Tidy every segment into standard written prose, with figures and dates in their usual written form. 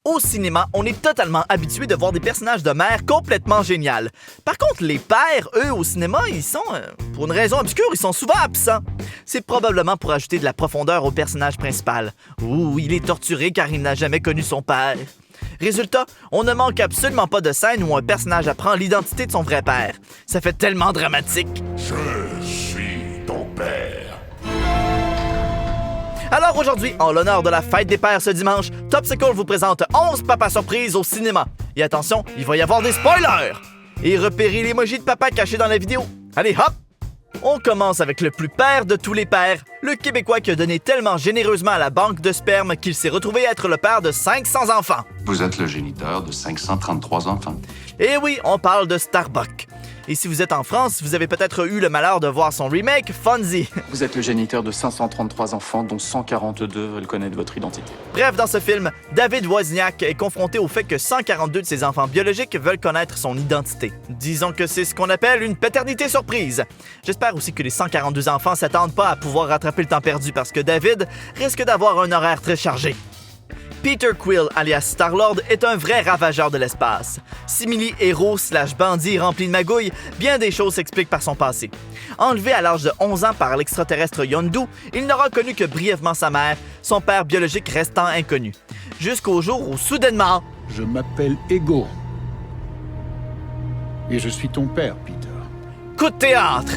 Au cinéma, on est totalement habitué de voir des personnages de mère complètement géniaux. Par contre, les pères, eux, au cinéma, ils sont, pour une raison obscure, ils sont souvent absents. C'est probablement pour ajouter de la profondeur au personnage principal. Ouh, il est torturé car il n'a jamais connu son père. Résultat, on ne manque absolument pas de scène où un personnage apprend l'identité de son vrai père. Ça fait tellement dramatique. Je suis ton père. Alors aujourd'hui, en l'honneur de la fête des pères ce dimanche, Topsicle vous présente 11 papas surprises au cinéma. Et attention, il va y avoir des spoilers! Et repérez l'emoji de papa caché dans la vidéo. Allez, hop! On commence avec le plus père de tous les pères, le Québécois qui a donné tellement généreusement à la banque de sperme qu'il s'est retrouvé être le père de 500 enfants. Vous êtes le géniteur de 533 enfants. Et oui, on parle de Starbuck. Et si vous êtes en France, vous avez peut-être eu le malheur de voir son remake, Fonzie. Vous êtes le géniteur de 533 enfants, dont 142 veulent connaître votre identité. Bref, dans ce film, David Wozniak est confronté au fait que 142 de ses enfants biologiques veulent connaître son identité. Disons que c'est ce qu'on appelle une paternité surprise. J'espère aussi que les 142 enfants s'attendent pas à pouvoir rattraper le temps perdu parce que David risque d'avoir un horaire très chargé. Peter Quill, alias Star-Lord, est un vrai ravageur de l'espace. Simili-héros / bandit rempli de magouilles, bien des choses s'expliquent par son passé. Enlevé à l'âge de 11 ans par l'extraterrestre Yondu, il n'aura connu que brièvement sa mère, son père biologique restant inconnu. Jusqu'au jour où, soudainement... Je m'appelle Ego. Et je suis ton père, Peter. Coup de théâtre!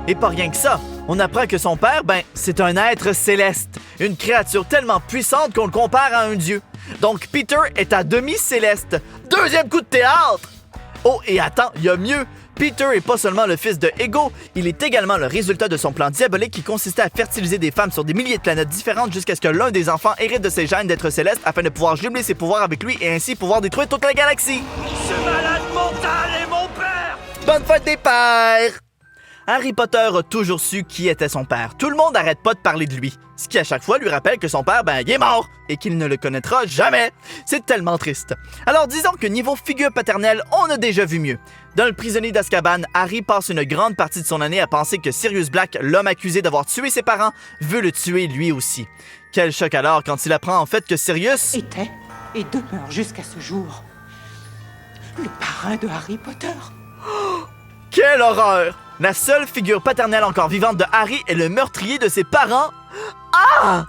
Et pas rien que ça, on apprend que son père, c'est un être céleste. Une créature tellement puissante qu'on le compare à un dieu. Donc Peter est à demi céleste. Deuxième coup de théâtre! Oh, et attends, il y a mieux. Peter est pas seulement le fils de Ego, il est également le résultat de son plan diabolique qui consistait à fertiliser des femmes sur des milliers de planètes différentes jusqu'à ce que l'un des enfants hérite de ses gènes d'être céleste afin de pouvoir jumeler ses pouvoirs avec lui et ainsi pouvoir détruire toute la galaxie. Ce malade mental est mon père! Bonne fête des pères! Harry Potter a toujours su qui était son père. Tout le monde n'arrête pas de parler de lui. Ce qui à chaque fois lui rappelle que son père, il est mort et qu'il ne le connaîtra jamais. C'est tellement triste. Alors disons que niveau figure paternelle, on a déjà vu mieux. Dans Le prisonnier d'Azkaban, Harry passe une grande partie de son année à penser que Sirius Black, l'homme accusé d'avoir tué ses parents, veut le tuer lui aussi. Quel choc alors quand il apprend en fait que Sirius... était et demeure jusqu'à ce jour le parrain de Harry Potter. Quelle horreur! La seule figure paternelle encore vivante de Harry est le meurtrier de ses parents. Ah!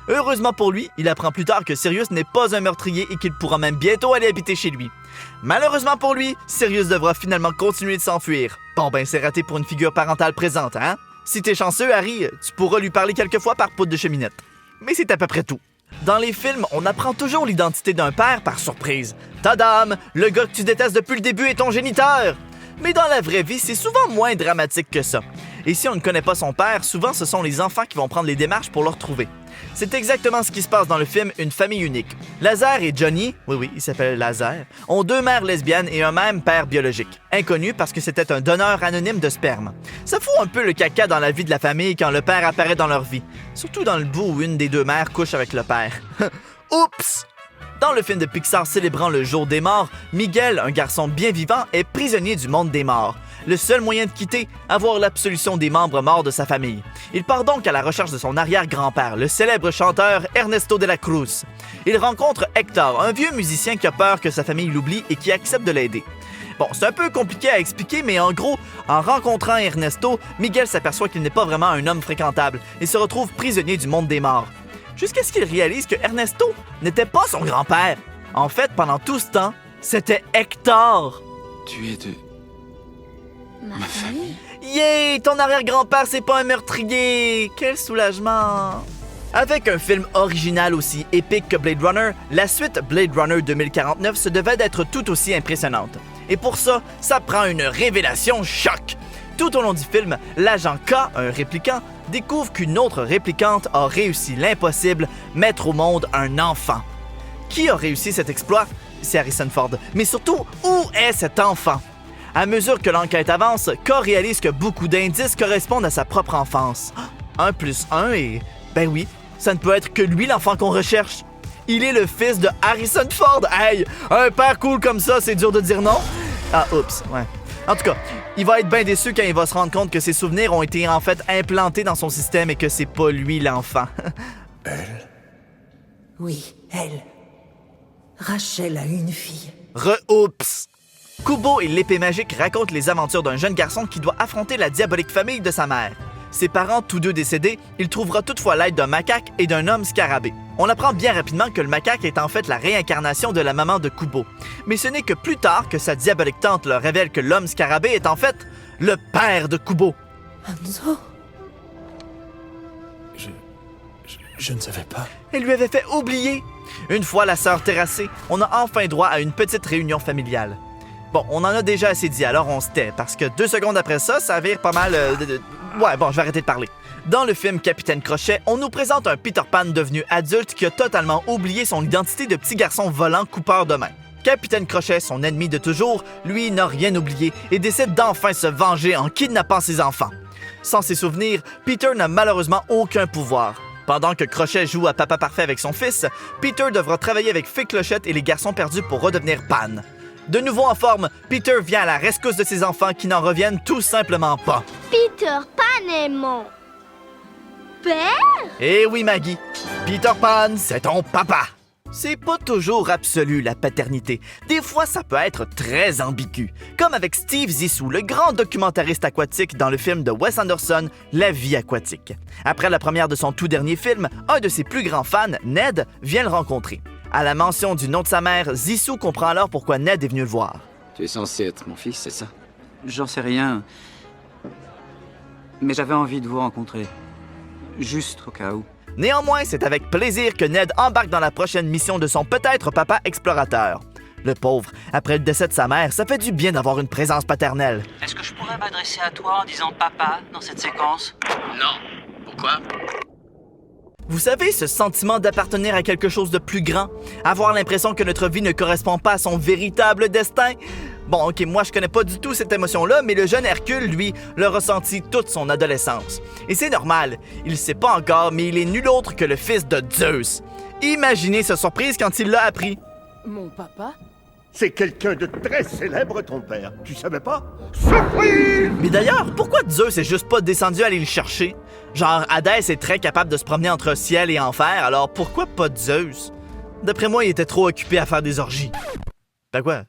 Heureusement pour lui, il apprend plus tard que Sirius n'est pas un meurtrier et qu'il pourra même bientôt aller habiter chez lui. Malheureusement pour lui, Sirius devra finalement continuer de s'enfuir. Bon c'est raté pour une figure parentale présente, hein? Si t'es chanceux, Harry, tu pourras lui parler quelquefois par poudre de cheminette. Mais c'est à peu près tout. Dans les films, on apprend toujours l'identité d'un père par surprise. Tadam! Le gars que tu détestes depuis le début est ton géniteur! Mais dans la vraie vie, c'est souvent moins dramatique que ça. Et si on ne connaît pas son père, souvent ce sont les enfants qui vont prendre les démarches pour le retrouver. C'est exactement ce qui se passe dans le film Une famille unique. Lazare et Johnny, oui, il s'appelle Lazare, ont deux mères lesbiennes et un même père biologique. Inconnu parce que c'était un donneur anonyme de sperme. Ça fout un peu le caca dans la vie de la famille quand le père apparaît dans leur vie. Surtout dans le bout où une des deux mères couche avec le père. Oups! Dans le film de Pixar célébrant le jour des morts, Miguel, un garçon bien vivant, est prisonnier du monde des morts. Le seul moyen de quitter, avoir l'absolution des membres morts de sa famille. Il part donc à la recherche de son arrière-grand-père, le célèbre chanteur Ernesto de la Cruz. Il rencontre Hector, un vieux musicien qui a peur que sa famille l'oublie et qui accepte de l'aider. Bon, c'est un peu compliqué à expliquer, mais en gros, en rencontrant Ernesto, Miguel s'aperçoit qu'il n'est pas vraiment un homme fréquentable et se retrouve prisonnier du monde des morts. Jusqu'à ce qu'il réalise que Ernesto n'était pas son grand-père. En fait, pendant tout ce temps, c'était Hector. Tu es de... ma famille? Yeah! Ton arrière-grand-père, c'est pas un meurtrier! Quel soulagement! Avec un film original aussi épique que Blade Runner, la suite Blade Runner 2049 se devait d'être tout aussi impressionnante. Et pour ça, ça prend une révélation choc! Tout au long du film, l'agent K, un répliquant, découvre qu'une autre réplicante a réussi l'impossible, mettre au monde un enfant. Qui a réussi cet exploit? C'est Harrison Ford. Mais surtout, où est cet enfant? À mesure que l'enquête avance, K réalise que beaucoup d'indices correspondent à sa propre enfance. 1 + 1 et... oui, ça ne peut être que lui l'enfant qu'on recherche. Il est le fils de Harrison Ford. Hey, un père cool comme ça, c'est dur de dire non? Ah, oups, ouais. En tout cas, il va être bien déçu quand il va se rendre compte que ses souvenirs ont été en fait implantés dans son système et que c'est pas lui l'enfant. Elle Oui, elle. Rachel a une fille. Re-oups! Kubo et l'épée magique racontent les aventures d'un jeune garçon qui doit affronter la diabolique famille de sa mère. Ses parents, tous deux décédés, il trouvera toutefois l'aide d'un macaque et d'un homme scarabée. On apprend bien rapidement que le macaque est en fait la réincarnation de la maman de Kubo. Mais ce n'est que plus tard que sa diabolique tante leur révèle que l'homme scarabée est en fait le père de Kubo. Hanzo? Je ne savais pas. Elle lui avait fait oublier. Une fois la sœur terrassée, on a enfin droit à une petite réunion familiale. Bon, on en a déjà assez dit, alors on se tait, parce que 2 secondes après ça vire pas mal Ouais, bon, je vais arrêter de parler. Dans le film Capitaine Crochet, on nous présente un Peter Pan devenu adulte qui a totalement oublié son identité de petit garçon volant coupeur de main. Capitaine Crochet, son ennemi de toujours, lui n'a rien oublié et décide d'enfin se venger en kidnappant ses enfants. Sans ses souvenirs, Peter n'a malheureusement aucun pouvoir. Pendant que Crochet joue à Papa Parfait avec son fils, Peter devra travailler avec Fée Clochette et les garçons perdus pour redevenir Pan. De nouveau en forme, Peter vient à la rescousse de ses enfants qui n'en reviennent tout simplement pas. Peter Pan est mon père? Eh oui, Maggie, Peter Pan, c'est ton papa. C'est pas toujours absolu, la paternité. Des fois, ça peut être très ambigu. Comme avec Steve Zissou, le grand documentariste aquatique dans le film de Wes Anderson, La vie aquatique. Après la première de son tout dernier film, un de ses plus grands fans, Ned, vient le rencontrer. À la mention du nom de sa mère, Zissou comprend alors pourquoi Ned est venu le voir. Tu es censé être mon fils, c'est ça? J'en sais rien. Mais j'avais envie de vous rencontrer. Juste au cas où. Néanmoins, c'est avec plaisir que Ned embarque dans la prochaine mission de son peut-être papa explorateur. Le pauvre, après le décès de sa mère, ça fait du bien d'avoir une présence paternelle. Est-ce que je pourrais m'adresser à toi en disant papa dans cette séquence? Non. Pourquoi? Vous savez, ce sentiment d'appartenir à quelque chose de plus grand? Avoir l'impression que notre vie ne correspond pas à son véritable destin? Bon, ok, moi je connais pas du tout cette émotion-là, mais le jeune Hercule, lui, l'a ressenti toute son adolescence. Et c'est normal, il le sait pas encore, mais il est nul autre que le fils de Zeus. Imaginez sa surprise quand il l'a appris. Mon papa? C'est quelqu'un de très célèbre, ton père. Tu savais pas? Surprise! Mais d'ailleurs, pourquoi Zeus est juste pas descendu aller le chercher? Genre, Hadès est très capable de se promener entre ciel et enfer, alors pourquoi pas Zeus? D'après moi, il était trop occupé à faire des orgies. Ben quoi?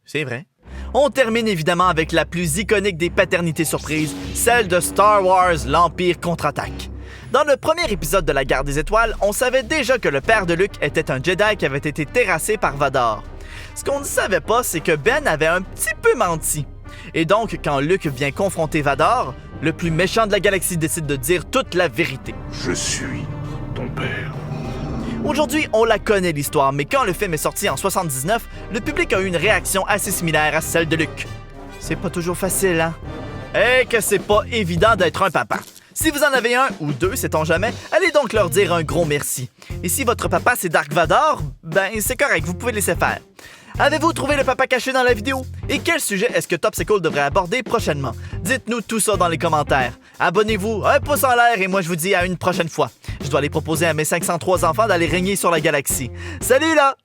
C'est vrai. On termine évidemment avec la plus iconique des paternités surprises, celle de Star Wars, l'Empire contre-attaque. Dans le premier épisode de la Guerre des Étoiles, on savait déjà que le père de Luke était un Jedi qui avait été terrassé par Vador. Ce qu'on ne savait pas, c'est que Ben avait un petit peu menti. Et donc, quand Luke vient confronter Vador, le plus méchant de la galaxie décide de dire toute la vérité. Je suis ton père. Aujourd'hui, on la connaît l'histoire, mais quand le film est sorti en 79, le public a eu une réaction assez similaire à celle de Luke. C'est pas toujours facile, hein? Et que c'est pas évident d'être un papa. Si vous en avez un ou deux, sait-on jamais, allez donc leur dire un gros merci. Et si votre papa c'est Dark Vador, ben c'est correct, vous pouvez le laisser faire. Avez-vous trouvé le papa caché dans la vidéo? Et quel sujet est-ce que Topsicle devrait aborder prochainement? Dites-nous tout ça dans les commentaires. Abonnez-vous, un pouce en l'air et moi je vous dis à une prochaine fois. Je dois aller proposer à mes 503 enfants d'aller régner sur la galaxie. Salut là!